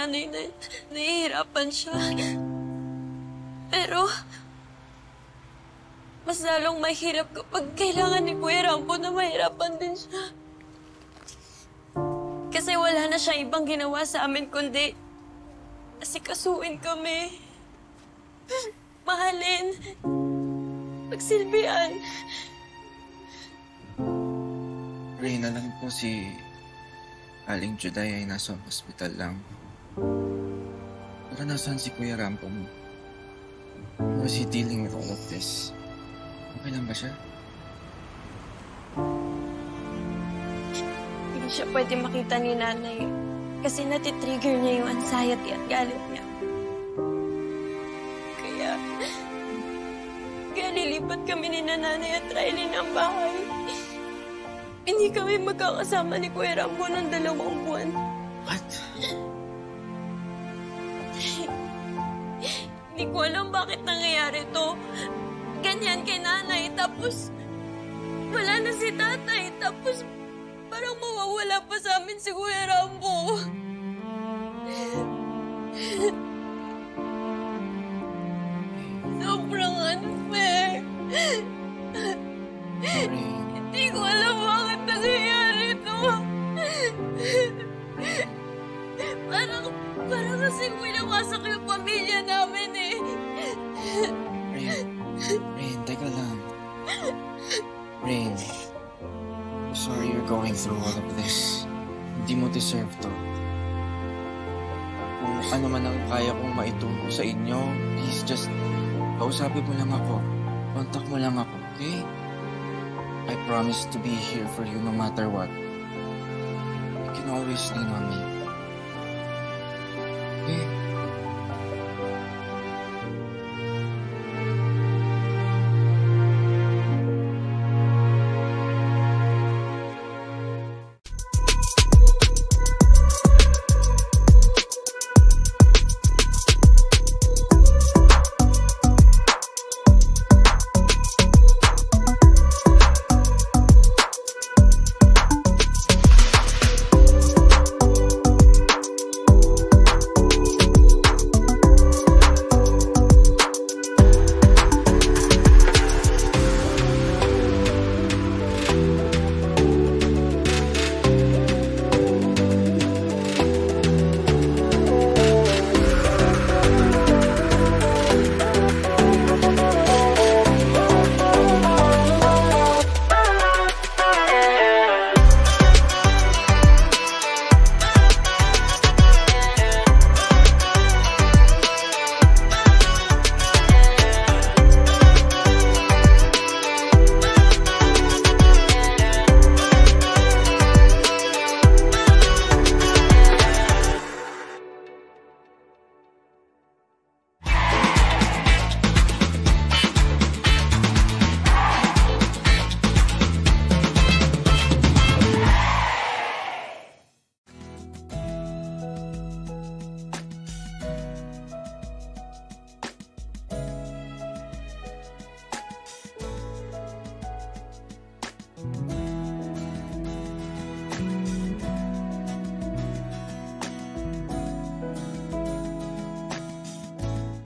nanay na nahihirapan siya. Pero, mas lalong mahirap kapag kailangan ni Kuya Rambo na mahirapan din siya. Kasi wala na siya ibang ginawa sa amin kundi asikasuin kami. Mahalin. Pagsilbihan. Rain, alam ko si Aling Juday ay nasa hospital lang. Pero nasaan si Kuya Rampo mo? How is he dealing with all of this? Okay lang ba siya? Hindi siya pwede makita ni nanay kasi natitrigger niya yung anxiety at galit niya. Kaya lilipat kami ni nanay at Riley ng bahay. Hindi kami magkakasama ni Kuya Rambo ng 2 buwan. What? Hindi ko alam bakit nangyayari to. Ganyan kay nanay, tapos wala na si tatay, tapos parang mawawala pa sa amin si Kuya Rambo. Sobrang unfair. Rain. Hindi ko alam bakit nangyayari to. Parang kasi winawasak yung pamilya namin eh. Rain, teka lang. Rain, I'm sorry you're going through all of this. Hindi mo deserve to. Kung ano man ang kaya kong maitulong sa inyo, please just kausapin mo lang ako. Contact mo lang ako, okay? I promise to be here for you no matter what. You can always lean on me.